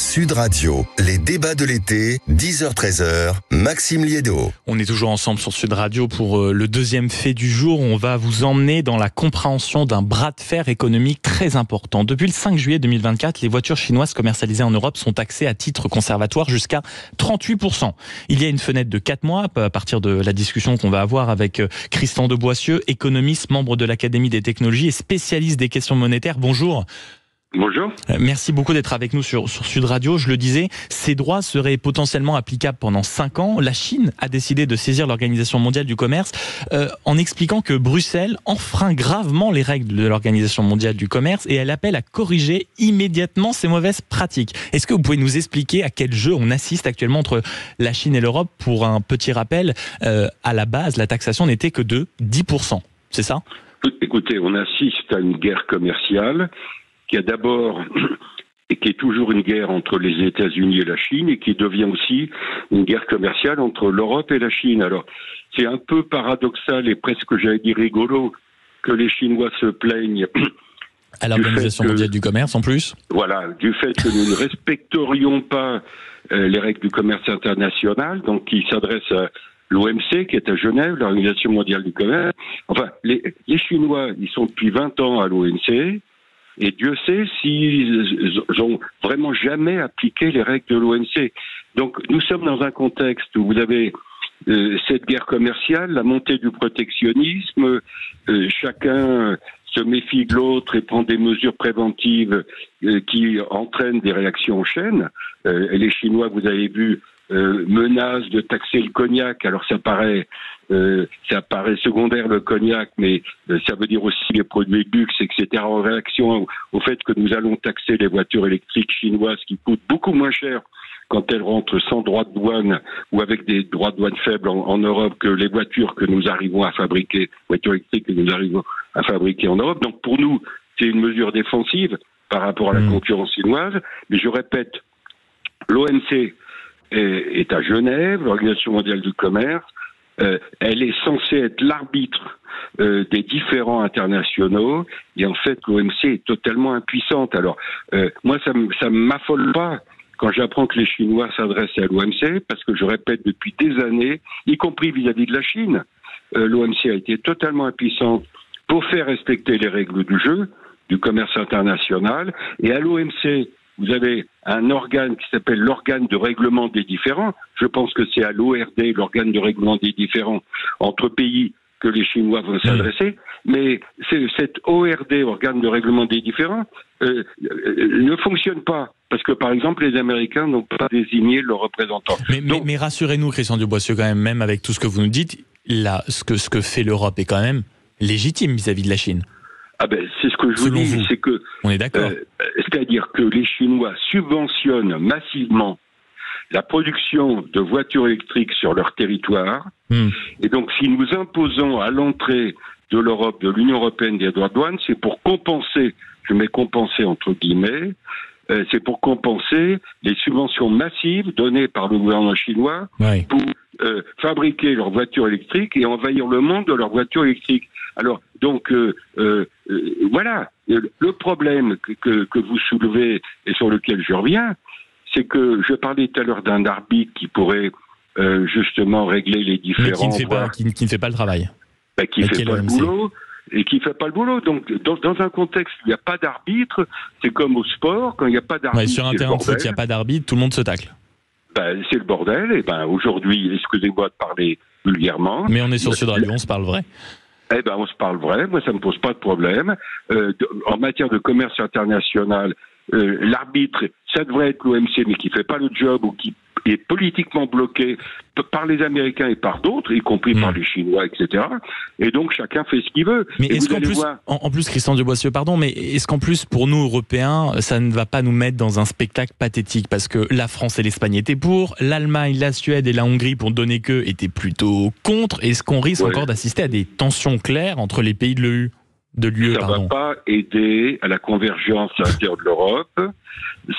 Sud Radio, les débats de l'été, 10h-13h, Maxime Liédo. On est toujours ensemble sur Sud Radio pour le deuxième fait du jour. On va vous emmener dans la compréhension d'un bras de fer économique très important. Depuis le 5 juillet 2024, les voitures chinoises commercialisées en Europe sont taxées à titre conservatoire jusqu'à 38%. Il y a une fenêtre de 4 mois à partir de la discussion qu'on va avoir avec Christian de Boissieu, économiste, membre de l'Académie des technologies et spécialiste des questions monétaires. Bonjour. Bonjour. Merci beaucoup d'être avec nous sur Sud Radio. Je le disais, ces droits seraient potentiellement applicables pendant 5 ans. La Chine a décidé de saisir l'Organisation mondiale du commerce en expliquant que Bruxelles enfreint gravement les règles de l'Organisation mondiale du commerce et elle appelle à corriger immédiatement ces mauvaises pratiques. Est-ce que vous pouvez nous expliquer à quel jeu on assiste actuellement entre la Chine et l'Europe? Pour un petit rappel, à la base, la taxation n'était que de 10%. C'est ça? Écoutez, on assiste à une guerre commerciale qui a d'abord et qui est toujours une guerre entre les États-Unis et la Chine et qui devient aussi une guerre commerciale entre l'Europe et la Chine. Alors, c'est un peu paradoxal et presque, j'allais dire, rigolo que les Chinois se plaignent à l'Organisation mondiale du commerce, en plus. Voilà, du fait que nous ne respecterions pas les règles du commerce international, donc qui s'adressent à l'OMC, qui est à Genève, l'Organisation mondiale du commerce. Enfin, les Chinois, ils sont depuis 20 ans à l'OMC, et Dieu sait s'ils ont vraiment jamais appliqué les règles de l'OMC. Donc, nous sommes dans un contexte où vous avez cette guerre commerciale, la montée du protectionnisme, chacun se méfie de l'autre et prend des mesures préventives qui entraînent des réactions en chaîne. Et les Chinois, vous avez vu, menacent de taxer le cognac. Alors ça paraît secondaire le cognac, mais ça veut dire aussi les produits de luxe, etc. En réaction au fait que nous allons taxer les voitures électriques chinoises qui coûtent beaucoup moins cher quand elles rentrent sans droit de douane ou avec des droits de douane faibles en Europe que les voitures que nous arrivons à fabriquer, voitures électriques que nous arrivons à fabriquer en Europe. Donc pour nous, c'est une mesure défensive par rapport à la concurrence chinoise. Mais je répète, l'OMC est à Genève, l'Organisation mondiale du commerce. Elle est censée être l'arbitre des différends internationaux, et en fait l'OMC est totalement impuissante. Alors moi ça m'affole pas quand j'apprends que les Chinois s'adressent à l'OMC, parce que je répète depuis des années, y compris vis-à-vis de la Chine, l'OMC a été totalement impuissante pour faire respecter les règles du jeu, du commerce international, et à l'OMC, vous avez un organe qui s'appelle l'organe de règlement des différends. Je pense que c'est à l'ORD, l'organe de règlement des différends entre pays, que les Chinois vont s'adresser. Mais cet ORD, organe de règlement des différends, ne fonctionne pas. Parce que, par exemple, les Américains n'ont pas désigné leurs représentants. Mais rassurez-nous, Christian de Boissieu, quand même avec tout ce que vous nous dites, là, ce que fait l'Europe est quand même légitime vis-à-vis de la Chine. Ah ben, c'est ce que je vous dis, c'est que... On est d'accord. C'est-à-dire que les Chinois subventionnent massivement la production de voitures électriques sur leur territoire. Et donc, si nous imposons à l'entrée de l'Europe, de l'Union européenne des droits de douane, c'est pour compenser, je mets compenser entre guillemets, c'est pour compenser les subventions massives données par le gouvernement chinois pour fabriquer leurs voitures électriques et envahir le monde de leurs voitures électriques. Alors, donc, voilà, le problème que vous soulevez et sur lequel je reviens, c'est que je parlais tout à l'heure d'un arbitre qui pourrait justement régler les différends... Mais qui ne fait pas le travail. Qui ne fait pas le boulot. Et qui ne fait pas le boulot. Donc, dans un contexte où il n'y a pas d'arbitre, c'est comme au sport, quand il n'y a pas d'arbitre... sur un terrain de foot, il n'y a pas d'arbitre, tout le monde se tacle. C'est le bordel. Et aujourd'hui, excusez-moi de parler vulgairement... Mais on est sur Sud Radio, on se parle vrai. On se parle vrai, moi ça me pose pas de problème. En matière de commerce international, l'arbitre, ça devrait être l'OMC, mais qui fait pas le job ou qui est politiquement bloqué par les Américains et par d'autres, y compris par les Chinois, etc. Et donc chacun fait ce qu'il veut. Mais est-ce qu'en plus, en plus, Christian de Boissieu, pardon, mais est-ce qu'en plus, pour nous Européens, ça ne va pas nous mettre dans un spectacle pathétique? Parce que la France et l'Espagne étaient pour, l'Allemagne, la Suède et la Hongrie, pour donner que, étaient plutôt contre. Est-ce qu'on risque encore d'assister à des tensions claires entre les pays de l'UE? Ça ne va pas aider à la convergence à l'intérieur de l'Europe,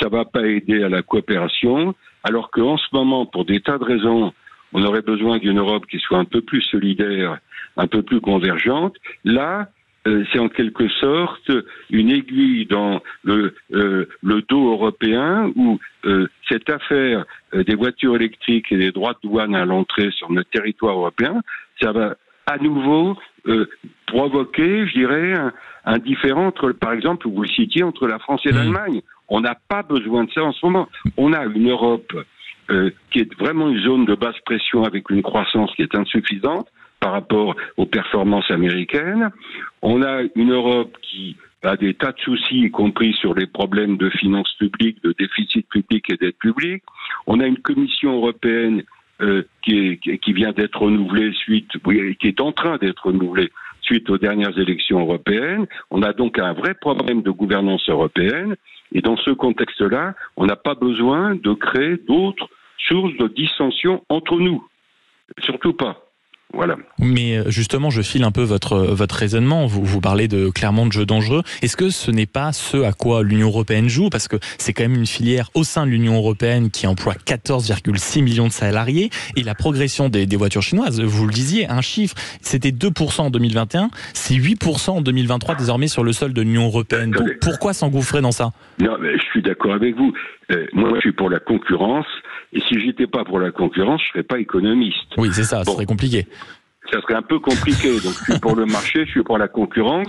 ça ne va pas aider à la coopération, alors qu'en ce moment, pour des tas de raisons, on aurait besoin d'une Europe qui soit un peu plus solidaire, un peu plus convergente. Là, c'est en quelque sorte une aiguille dans le dos européen où cette affaire des voitures électriques et des droits de douane à l'entrée sur notre territoire européen, ça va à nouveau provoquer, je dirais, un différend entre, par exemple, vous le citiez, entre la France et l'Allemagne. On n'a pas besoin de ça en ce moment. On a une Europe qui est vraiment une zone de basse pression avec une croissance qui est insuffisante par rapport aux performances américaines. On a une Europe qui a des tas de soucis, y compris sur les problèmes de finances publiques, de déficit public et dette publique. On a une Commission européenne qui vient d'être renouvelée qui est en train d'être renouvelée suite aux dernières élections européennes. On a donc un vrai problème de gouvernance européenne. Et dans ce contexte-là, on n'a pas besoin de créer d'autres sources de dissension entre nous. Surtout pas. Voilà. Mais justement, je file un peu votre raisonnement. Vous parlez clairement de jeux dangereux. Est-ce que ce n'est pas ce à quoi l'Union européenne joue? Parce que c'est quand même une filière au sein de l'Union européenne qui emploie 14,6 millions de salariés. Et la progression des voitures chinoises, vous le disiez, un chiffre, c'était 2% en 2021, c'est 8% en 2023 désormais sur le sol de l'Union européenne. Donc pourquoi s'engouffrer dans ça? Non, mais je suis d'accord avec vous. Moi, je suis pour la concurrence. Et si j'étais pas pour la concurrence, je serais pas économiste. Oui, c'est ça, ça serait compliqué. Ça serait un peu compliqué. Donc, je suis pour le marché, je suis pour la concurrence.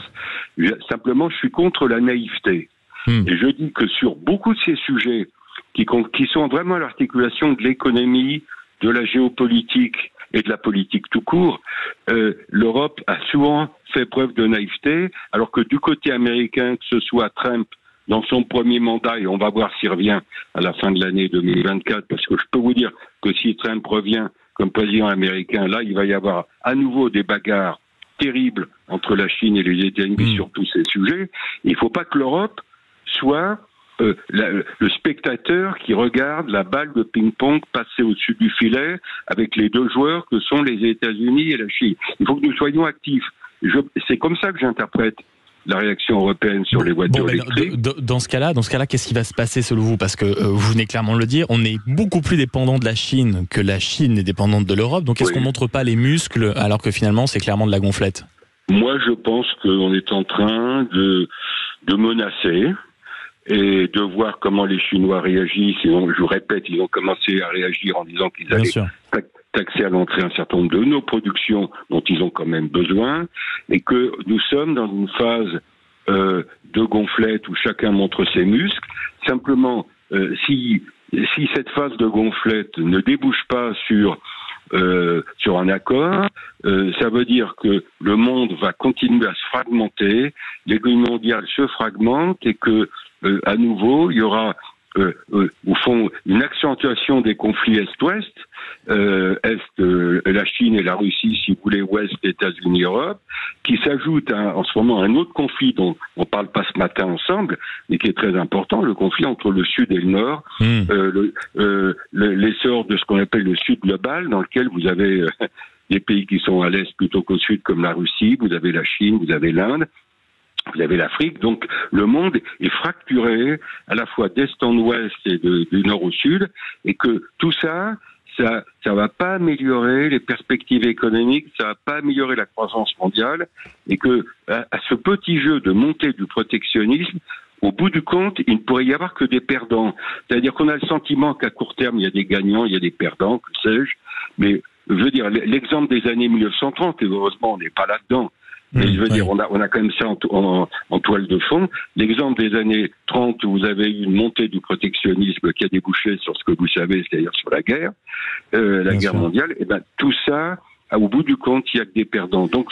Simplement, je suis contre la naïveté. Et je dis que sur beaucoup de ces sujets qui sont vraiment à l'articulation de l'économie, de la géopolitique et de la politique tout court, l'Europe a souvent fait preuve de naïveté, alors que du côté américain, que ce soit Trump dans son premier mandat, et on va voir s'il revient à la fin de l'année 2024, parce que je peux vous dire que si Trump revient comme président américain, là, il va y avoir à nouveau des bagarres terribles entre la Chine et les États-Unis sur tous ces sujets. Il ne faut pas que l'Europe soit le spectateur qui regarde la balle de ping-pong passer au-dessus du filet avec les deux joueurs que sont les États-Unis et la Chine. Il faut que nous soyons actifs. C'est comme ça que j'interprète la réaction européenne sur les voitures électriques. Dans ce cas-là, qu'est-ce qui va se passer selon vous? Parce que vous venez clairement de le dire, on est beaucoup plus dépendant de la Chine que la Chine est dépendante de l'Europe. Donc est-ce qu'on montre pas les muscles alors que finalement c'est clairement de la gonflette? Moi, je pense qu'on est en train de menacer et de voir comment les Chinois réagissent. Et je vous répète, ils ont commencé à réagir en disant qu'ils allaient taxer à l'entrée un certain nombre de nos productions dont ils ont quand même besoin, et que nous sommes dans une phase de gonflette où chacun montre ses muscles. Simplement, si cette phase de gonflette ne débouche pas sur un accord, ça veut dire que le monde va continuer à se fragmenter, l'économie mondiale se fragmente et que à nouveau il y aura au fond une accentuation des conflits Est-Ouest, la Chine et la Russie, si vous voulez, Ouest, États-Unis, Europe, qui s'ajoute en ce moment à un autre conflit dont on ne parle pas ce matin ensemble, mais qui est très important, le conflit entre le Sud et le Nord, l'essor de ce qu'on appelle le Sud global, dans lequel vous avez des pays qui sont à l'Est plutôt qu'au Sud, comme la Russie, vous avez la Chine, vous avez l'Inde, vous avez l'Afrique, donc le monde est fracturé à la fois d'est en ouest et du nord au sud, et que tout ça va pas améliorer les perspectives économiques, ça va pas améliorer la croissance mondiale, et que à ce petit jeu de montée du protectionnisme, au bout du compte, il ne pourrait y avoir que des perdants. C'est-à-dire qu'on a le sentiment qu'à court terme, il y a des gagnants, il y a des perdants, que sais-je, mais je veux dire, l'exemple des années 1930, et heureusement on n'est pas là-dedans, mais je veux dire, on a quand même ça en toile de fond. L'exemple des années 30 où vous avez eu une montée du protectionnisme qui a débouché sur ce que vous savez, c'est-à-dire sur la guerre, guerre mondiale, et ben tout ça, au bout du compte, il y a que des perdants. Donc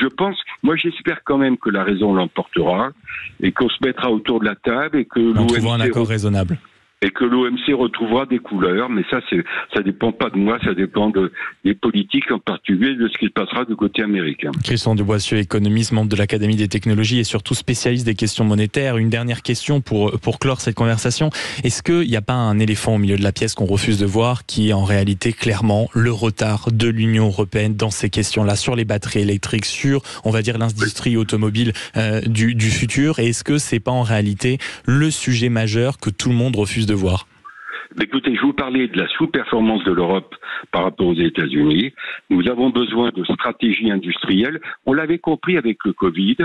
j'espère quand même que la raison l'emportera et qu'on se mettra autour de la table et que l'OMC un accord raisonnable. Et que l'OMC retrouvera des couleurs, mais ça dépend pas de moi, ça dépend des politiques, en particulier de ce qui se passera du côté américain. Christian de Boissieu, économiste, membre de l'Académie des technologies et surtout spécialiste des questions monétaires. Une dernière question pour clore cette conversation. Est-ce qu'il n'y a pas un éléphant au milieu de la pièce qu'on refuse de voir, qui est en réalité clairement le retard de l'Union européenne dans ces questions-là, sur les batteries électriques, sur, on va dire, l'industrie automobile du futur? Et est-ce que c'est pas en réalité le sujet majeur que tout le monde refuse de voir? Écoutez, je vous parlais de la sous-performance de l'Europe par rapport aux États-Unis. Nous avons besoin de stratégie industrielle. On l'avait compris avec le Covid.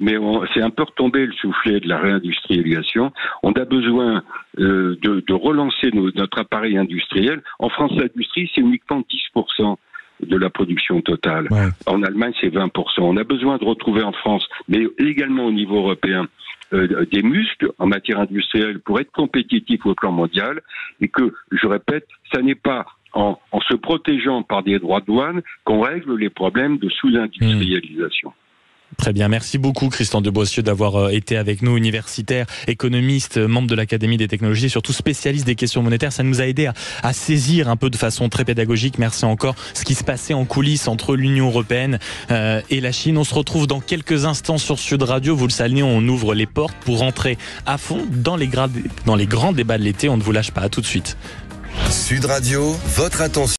mais c'est un peu retombé le soufflet de la réindustrialisation. On a besoin de relancer notre appareil industriel. En France, l'industrie, c'est uniquement 10% de la production totale. Ouais. En Allemagne, c'est 20%. On a besoin de retrouver en France, mais également au niveau européen, des muscles en matière industrielle pour être compétitif au plan mondial, et que, je répète, ça n'est pas en se protégeant par des droits de douane qu'on règle les problèmes de sous-industrialisation. Très bien, merci beaucoup Christian de Boissieu d'avoir été avec nous, universitaire, économiste, membre de l'Académie des technologies et surtout spécialiste des questions monétaires. Ça nous a aidé à saisir un peu de façon très pédagogique, merci encore, ce qui se passait en coulisses entre l'Union européenne et la Chine. On se retrouve dans quelques instants sur Sud Radio. Vous le savez, on ouvre les portes pour rentrer à fond dans les grands débats de l'été. On ne vous lâche pas, à tout de suite. Sud Radio, votre attention.